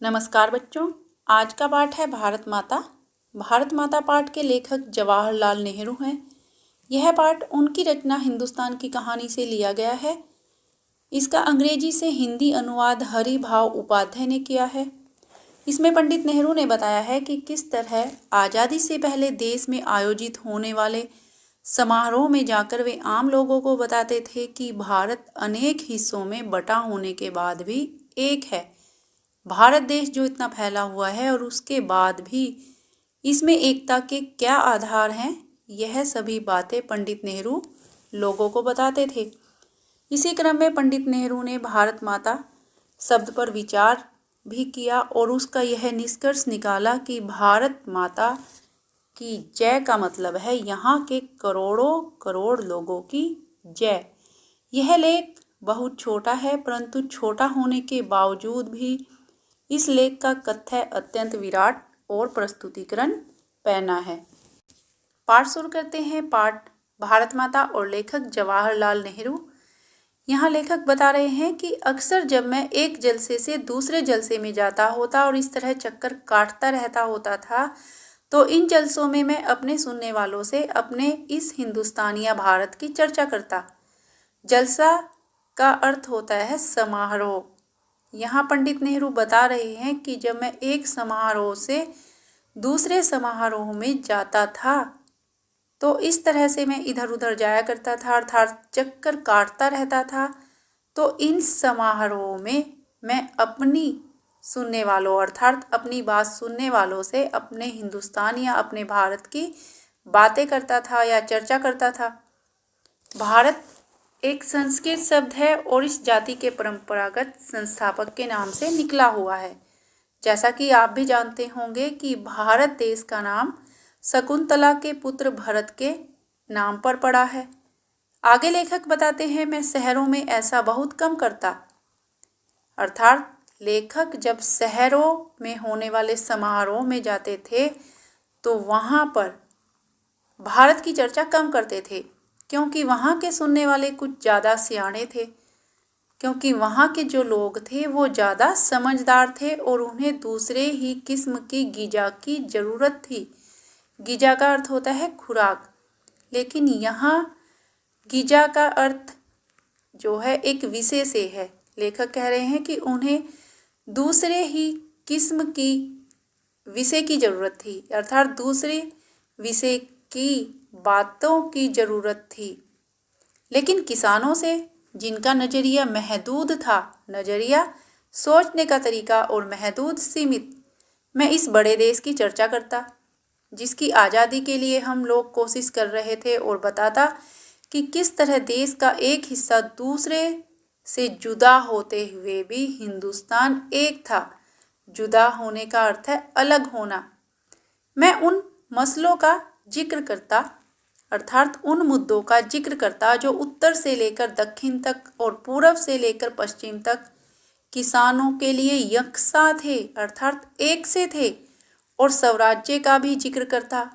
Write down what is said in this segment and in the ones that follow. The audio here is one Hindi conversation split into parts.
नमस्कार बच्चों, आज का पाठ है भारत माता। भारत माता पाठ के लेखक जवाहरलाल नेहरू हैं। यह पाठ उनकी रचना हिंदुस्तान की कहानी से लिया गया है। इसका अंग्रेजी से हिंदी अनुवाद हरिभाव उपाध्याय ने किया है। इसमें पंडित नेहरू ने बताया है कि किस तरह आज़ादी से पहले देश में आयोजित होने वाले समारोह में जाकर वे आम लोगों को बताते थे कि भारत अनेक हिस्सों में बटा होने के बाद भी एक है। भारत देश जो इतना फैला हुआ है और उसके बाद भी इसमें एकता के क्या आधार हैं, यह सभी बातें पंडित नेहरू लोगों को बताते थे। इसी क्रम में पंडित नेहरू ने भारत माता शब्द पर विचार भी किया और उसका यह निष्कर्ष निकाला कि भारत माता की जय का मतलब है यहाँ के करोड़ों करोड़ लोगों की जय। यह लेख बहुत छोटा है, परंतु छोटा होने के बावजूद भी इस लेख का कथ्य अत्यंत विराट और प्रस्तुतिकरण पैना है। पाठ शुरू करते हैं। पाठ भारत माता और लेखक जवाहरलाल नेहरू। यहाँ लेखक बता रहे हैं कि अक्सर जब मैं एक जलसे से दूसरे जलसे में जाता होता और इस तरह चक्कर काटता रहता होता था, तो इन जलसों में मैं अपने सुनने वालों से अपने इस हिंदुस्तान या भारत की चर्चा करता। जलसा का अर्थ होता है समारोह। यहाँ पंडित नेहरू बता रहे हैं कि जब मैं एक समारोह से दूसरे समारोह में जाता था तो इस तरह से मैं इधर उधर जाया करता था, अर्थात चक्कर काटता रहता था। तो इन समारोह में मैं अपनी सुनने वालों अर्थात अपनी बात सुनने वालों से अपने हिंदुस्तान या अपने भारत की बातें करता था या चर्चा करता था। भारत एक संस्कृत शब्द है और इस जाति के परंपरागत संस्थापक के नाम से निकला हुआ है। जैसा कि आप भी जानते होंगे कि भारत देश का नाम शकुंतला के पुत्र भरत के नाम पर पड़ा है। आगे लेखक बताते हैं, मैं शहरों में ऐसा बहुत कम करता। अर्थात लेखक जब शहरों में होने वाले समारोह में जाते थे तो वहाँ पर भारत की चर्चा कम करते थे, क्योंकि वहाँ के सुनने वाले कुछ ज़्यादा सियाने थे, क्योंकि वहाँ के जो लोग थे वो ज़्यादा समझदार थे और उन्हें दूसरे ही किस्म की ग़िज़ा की ज़रूरत थी। ग़िज़ा का अर्थ होता है खुराक, लेकिन यहाँ ग़िज़ा का अर्थ जो है एक विषय से है। लेखक कह रहे हैं कि उन्हें दूसरे ही किस्म की विषय की ज़रूरत थी, अर्थात दूसरे विषय की बातों की ज़रूरत थी। लेकिन किसानों से, जिनका नज़रिया महदूद था, नज़रिया सोचने का तरीका और महदूद सीमित, मैं इस बड़े देश की चर्चा करता जिसकी आज़ादी के लिए हम लोग कोशिश कर रहे थे और बताता कि किस तरह देश का एक हिस्सा दूसरे से जुदा होते हुए भी हिंदुस्तान एक था। जुदा होने का अर्थ है अलग होना। मैं उन मसलों का जिक्र करता, अर्थात उन मुद्दों का जिक्र करता जो उत्तर से लेकर दक्षिण तक और पूरब से लेकर पश्चिम तक किसानों के लिए यकसा थे, अर्थात एक से थे। और स्वराज्य का भी जिक्र करता,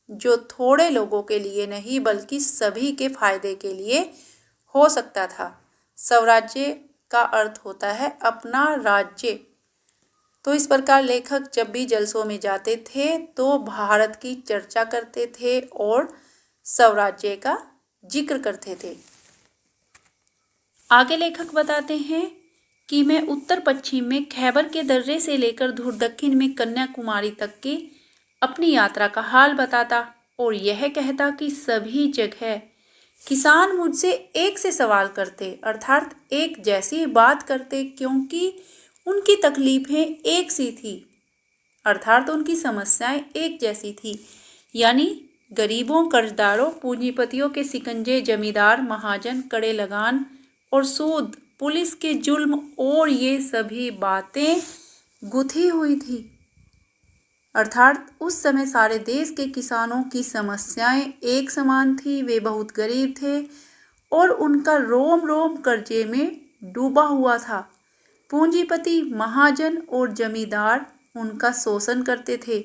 जो थोड़े लोगों के लिए नहीं बल्कि सभी के फायदे के लिए हो सकता था। स्वराज्य का अर्थ होता है अपना राज्य। तो इस प्रकार लेखक जब भी जलसों में जाते थे तो भारत की चर्चा करते थे और स्वराज्य का जिक्र करते थे। आगे लेखक बताते हैं कि मैं उत्तर पश्चिम में खैबर के दर्रे से लेकर धूर दक्षिण में कन्याकुमारी तक की अपनी यात्रा का हाल बताता और यह कहता कि सभी जगह किसान मुझसे एक से सवाल करते, अर्थात एक जैसी बात करते, क्योंकि उनकी तकलीफें एक सी थी, अर्थात उनकी समस्याएं एक जैसी थी। यानी गरीबों, कर्जदारों, पूंजीपतियों के सिकंजे, जमींदार, महाजन, कड़े लगान और सूद, पुलिस के जुल्म और ये सभी बातें गुथी हुई थी। अर्थात उस समय सारे देश के किसानों की समस्याएं एक समान थी। वे बहुत गरीब थे और उनका रोम रोम कर्जे में डूबा हुआ था। पूंजीपति, महाजन और जमींदार उनका शोषण करते थे।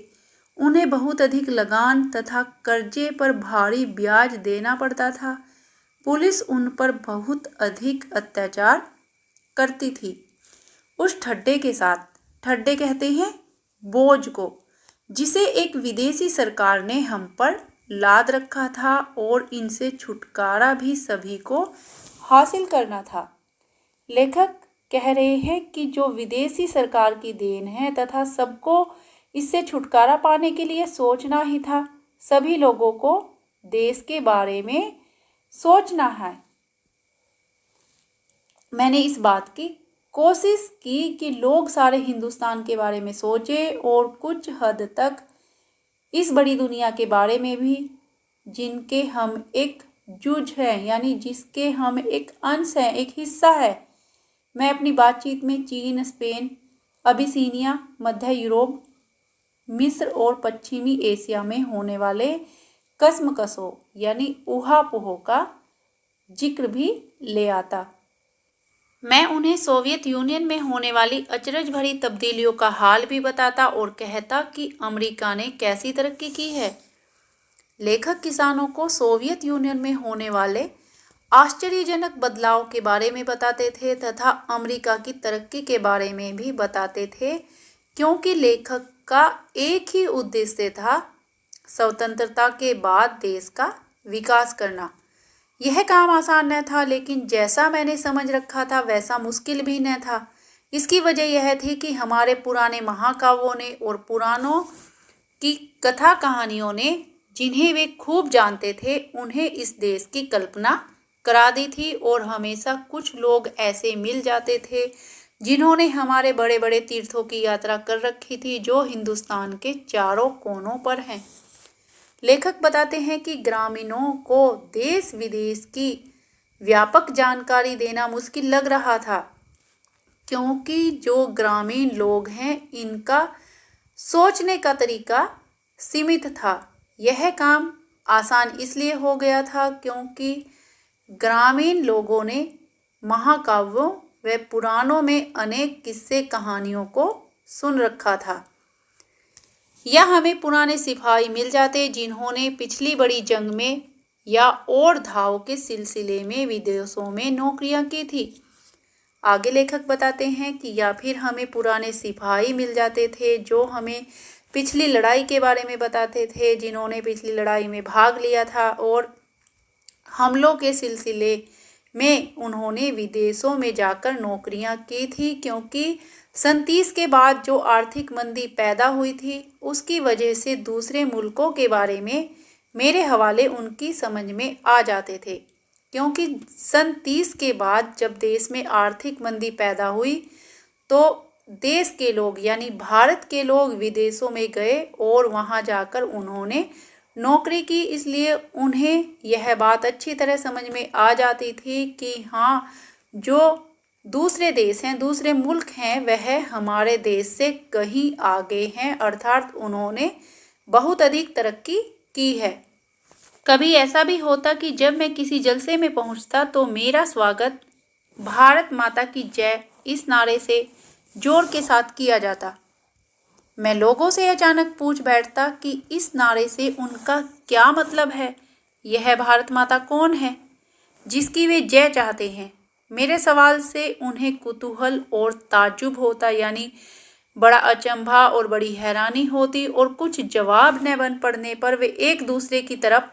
उन्हें बहुत अधिक लगान तथा कर्जे पर भारी ब्याज देना पड़ता था। पुलिस उन पर बहुत अधिक अत्याचार करती थी। उस ठट्ठे के साथ ठड्डे कहते हैं बोझ को, जिसे एक विदेशी सरकार ने हम पर लाद रखा था और इनसे छुटकारा भी सभी को हासिल करना था। लेखक कह रहे हैं कि जो विदेशी सरकार की देन है तथा सबको इससे छुटकारा पाने के लिए सोचना ही था। सभी लोगों को देश के बारे में सोचना है। मैंने इस बात की कोशिश की कि लोग सारे हिंदुस्तान के बारे में सोचें और कुछ हद तक इस बड़ी दुनिया के बारे में भी, जिनके हम एक जुज हैं, यानी जिसके हम एक अंश हैं, एक हिस्सा है। मैं अपनी बातचीत में चीन, स्पेन, अबिसीनिया, मध्य यूरोप, मिस्र और पश्चिमी एशिया में होने वाले कशमकशों यानी ऊहापोह का जिक्र भी ले आता। मैं उन्हें सोवियत यूनियन में होने वाली अचरज भरी तब्दीलियों का हाल भी बताता और कहता कि अमेरिका ने कैसी तरक्की की है। लेखक किसानों को सोवियत यूनियन में होने वाले आश्चर्यजनक बदलाव के बारे में बताते थे तथा अमेरिका की तरक्की के बारे में भी बताते थे, क्योंकि लेखक का एक ही उद्देश्य था, स्वतंत्रता के बाद देश का विकास करना। यह काम आसान न था, लेकिन जैसा मैंने समझ रखा था वैसा मुश्किल भी न था। इसकी वजह यह थी कि हमारे पुराने महाकाव्यों ने और पुराणों की कथा कहानियों ने, जिन्हें वे खूब जानते थे, उन्हें इस देश की कल्पना करा दी थी और हमेशा कुछ लोग ऐसे मिल जाते थे जिन्होंने हमारे बड़े बड़े तीर्थों की यात्रा कर रखी थी, जो हिंदुस्तान के चारों कोनों पर हैं। लेखक बताते हैं कि ग्रामीणों को देश विदेश की व्यापक जानकारी देना मुश्किल लग रहा था, क्योंकि जो ग्रामीण लोग हैं इनका सोचने का तरीका सीमित था। यह काम आसान इसलिए हो गया था क्योंकि ग्रामीण लोगों ने महाकाव्यों व पुराणों में अनेक किस्से कहानियों को सुन रखा था। या हमें पुराने सिपाही मिल जाते जिन्होंने पिछली बड़ी जंग में या और धाव के सिलसिले में विदेशों में नौकरियां की थी। आगे लेखक बताते हैं कि या फिर हमें पुराने सिपाही मिल जाते थे जो हमें पिछली लड़ाई के बारे में बताते थे, जिन्होंने पिछली लड़ाई में भाग लिया था और हमलों के सिलसिले में उन्होंने विदेशों में जाकर नौकरियां की थी, क्योंकि 37 के बाद जो आर्थिक मंदी पैदा हुई थी उसकी वजह से दूसरे मुल्कों के बारे में मेरे हवाले उनकी समझ में आ जाते थे। क्योंकि 37 के बाद जब देश में आर्थिक मंदी पैदा हुई तो देश के लोग यानी भारत के लोग विदेशों में गए और वहां जाकर उन्होंने नौकरी की, इसलिए उन्हें यह बात अच्छी तरह समझ में आ जाती थी कि हाँ, जो दूसरे देश हैं, दूसरे मुल्क हैं, वह हमारे देश से कहीं आगे हैं, अर्थात उन्होंने बहुत अधिक तरक्की की है। कभी ऐसा भी होता कि जब मैं किसी जलसे में पहुंचता तो मेरा स्वागत भारत माता की जय इस नारे से जोर के साथ किया जाता। मैं लोगों से अचानक पूछ बैठता कि इस नारे से उनका क्या मतलब है। यह भारत माता कौन है जिसकी वे जय चाहते हैं? मेरे सवाल से उन्हें कुतूहल और ताज्जुब होता, यानी बड़ा अचंभा और बड़ी हैरानी होती, और कुछ जवाब न बन पड़ने पर वे एक दूसरे की तरफ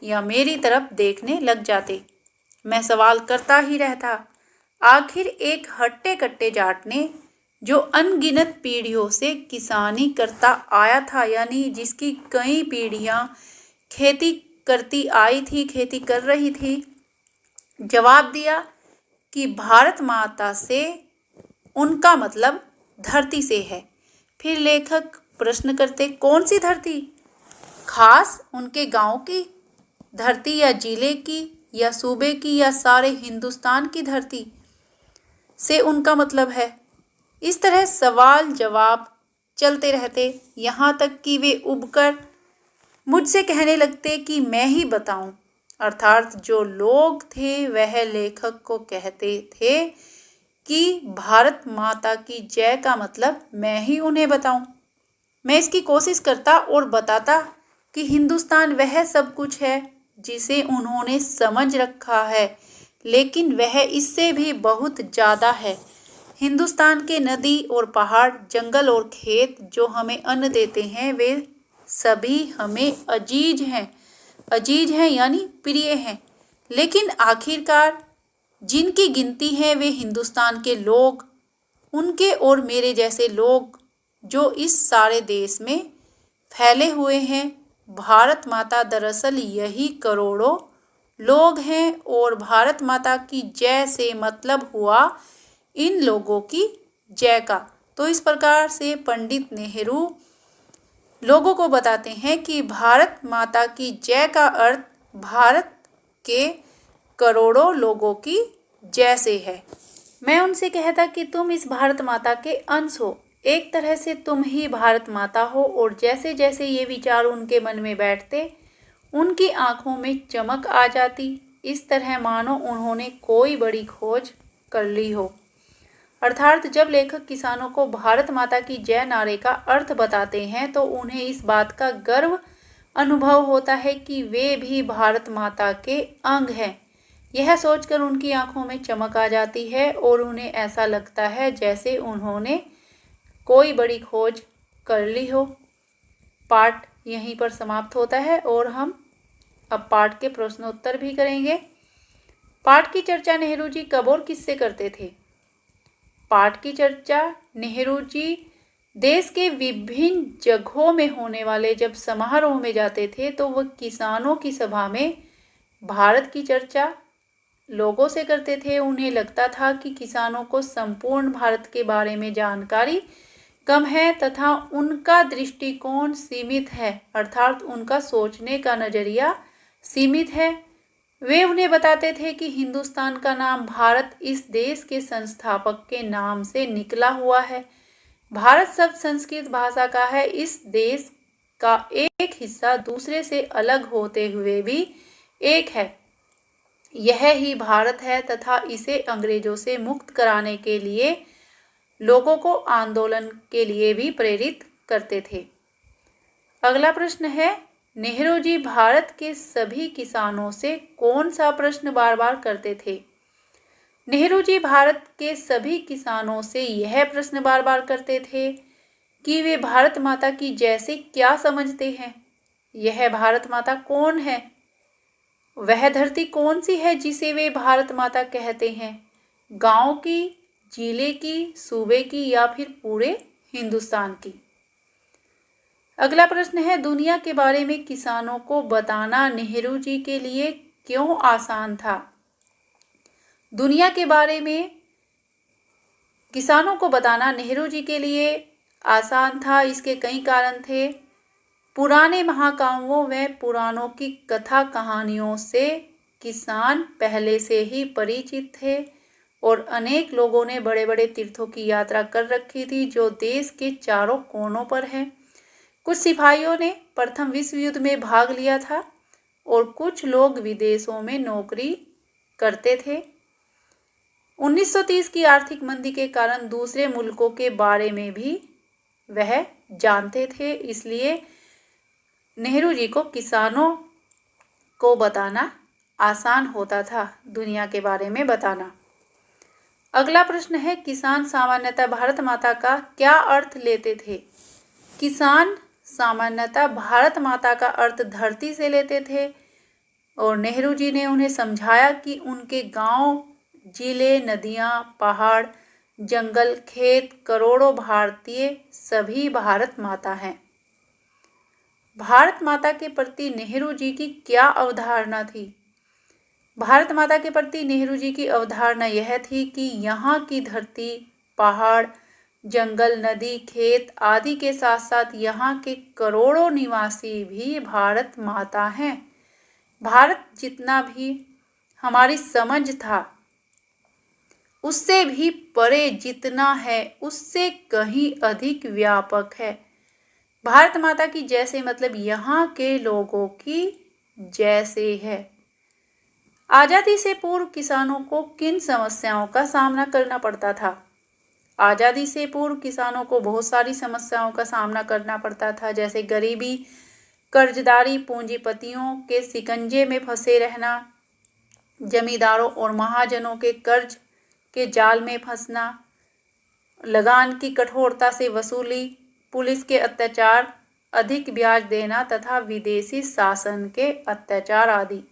या मेरी तरफ देखने लग जाते। मैं सवाल करता ही रहता। आखिर एक हट्टे कट्टे जाट ने, जो अनगिनत पीढ़ियों से किसानी करता आया था, यानी जिसकी कई पीढ़ियां खेती करती आई थी, खेती कर रही थी, जवाब दिया कि भारत माता से उनका मतलब धरती से है। फिर लेखक प्रश्न करते, कौन सी धरती? खास उनके गांव की धरती या जिले की या सूबे की या सारे हिंदुस्तान की धरती से उनका मतलब है? इस तरह सवाल जवाब चलते रहते, यहाँ तक कि वे उबकर मुझसे कहने लगते कि मैं ही बताऊं। अर्थात जो लोग थे वह लेखक को कहते थे कि भारत माता की जय का मतलब मैं ही उन्हें बताऊं। मैं इसकी कोशिश करता और बताता कि हिंदुस्तान वह सब कुछ है जिसे उन्होंने समझ रखा है, लेकिन वह इससे भी बहुत ज़्यादा है। हिंदुस्तान के नदी और पहाड़, जंगल और खेत जो हमें अन्न देते हैं, वे सभी हमें अजीज हैं यानी प्रिय हैं। लेकिन आखिरकार जिनकी गिनती है वे हिंदुस्तान के लोग, उनके और मेरे जैसे लोग जो इस सारे देश में फैले हुए हैं। भारत माता दरअसल यही करोड़ों लोग हैं और भारत माता की जय से मतलब हुआ इन लोगों की जय का। तो इस प्रकार से पंडित नेहरू लोगों को बताते हैं कि भारत माता की जय का अर्थ भारत के करोड़ों लोगों की जय से है। मैं उनसे कहता कि तुम इस भारत माता के अंश हो, एक तरह से तुम ही भारत माता हो। और जैसे जैसे ये विचार उनके मन में बैठते, उनकी आंखों में चमक आ जाती, इस तरह मानो उन्होंने कोई बड़ी खोज कर ली हो। अर्थात जब लेखक किसानों को भारत माता की जय नारे का अर्थ बताते हैं तो उन्हें इस बात का गर्व अनुभव होता है कि वे भी भारत माता के अंग हैं। यह सोचकर उनकी आंखों में चमक आ जाती है और उन्हें ऐसा लगता है जैसे उन्होंने कोई बड़ी खोज कर ली हो। पाठ यहीं पर समाप्त होता है और हम अब पाठ के प्रश्नोत्तर भी करेंगे। पाठ की चर्चा नेहरू जी कब और किससे करते थे? पाठ की चर्चा नेहरू जी देश के विभिन्न जगहों में होने वाले जब समारोह में जाते थे तो वह किसानों की सभा में भारत की चर्चा लोगों से करते थे। उन्हें लगता था कि किसानों को संपूर्ण भारत के बारे में जानकारी कम है तथा उनका दृष्टिकोण सीमित है, अर्थात उनका सोचने का नजरिया सीमित है। वे उन्हें बताते थे कि हिंदुस्तान का नाम भारत इस देश के संस्थापक के नाम से निकला हुआ है। भारत शब्द संस्कृत भाषा का है। इस देश का एक हिस्सा दूसरे से अलग होते हुए भी एक है। यह ही भारत है तथा इसे अंग्रेजों से मुक्त कराने के लिए लोगों को आंदोलन के लिए भी प्रेरित करते थे। अगला प्रश्न है, नेहरू जी भारत के सभी किसानों से कौन सा प्रश्न बार बार करते थे? नेहरू जी भारत के सभी किसानों से यह प्रश्न बार बार करते थे कि वे भारत माता की जय से क्या समझते हैं। यह भारत माता कौन है? वह धरती कौन सी है जिसे वे भारत माता कहते हैं? गांव की, जिले की, सूबे की या फिर पूरे हिंदुस्तान की? अगला प्रश्न है, दुनिया के बारे में किसानों को बताना नेहरू जी के लिए क्यों आसान था? दुनिया के बारे में किसानों को बताना नेहरू जी के लिए आसान था। इसके कई कारण थे। पुराने महाकाव्यों में पुराणों की कथा कहानियों से किसान पहले से ही परिचित थे और अनेक लोगों ने बड़े बड़े तीर्थों की यात्रा कर रखी थी जो देश के चारों कोनों पर हैं। कुछ सिपाहियों ने प्रथम विश्व युद्ध में भाग लिया था और कुछ लोग विदेशों में नौकरी करते थे। 1930 की आर्थिक मंदी के कारण दूसरे मुल्कों के बारे में भी वह जानते थे, इसलिए नेहरू जी को किसानों को बताना आसान होता था, दुनिया के बारे में बताना। अगला प्रश्न है, किसान सामान्यतः भारत माता का क्या अर्थ लेते थे? किसान सामान्यतः भारत माता का अर्थ धरती से लेते थे और नेहरू जी ने उन्हें समझाया कि उनके गांव, जिले, नदियां, पहाड़, जंगल, खेत, करोड़ों भारतीय सभी भारत माता हैं। भारत माता के प्रति नेहरू जी की क्या अवधारणा थी? भारत माता के प्रति नेहरू जी की अवधारणा यह थी कि यहाँ की धरती, पहाड़, जंगल, नदी, खेत आदि के साथ साथ यहाँ के करोड़ों निवासी भी भारत माता हैं। भारत जितना भी हमारी समझ था उससे भी परे जितना है उससे कहीं अधिक व्यापक है। भारत माता की जैसे मतलब यहाँ के लोगों की जैसे है। आज़ादी से पूर्व किसानों को किन समस्याओं का सामना करना पड़ता था? आज़ादी से पूर्व किसानों को बहुत सारी समस्याओं का सामना करना पड़ता था, जैसे गरीबी, कर्जदारी, पूंजीपतियों के शिकंजे में फंसे रहना, जमींदारों और महाजनों के कर्ज के जाल में फंसना, लगान की कठोरता से वसूली, पुलिस के अत्याचार, अधिक ब्याज देना तथा विदेशी शासन के अत्याचार आदि।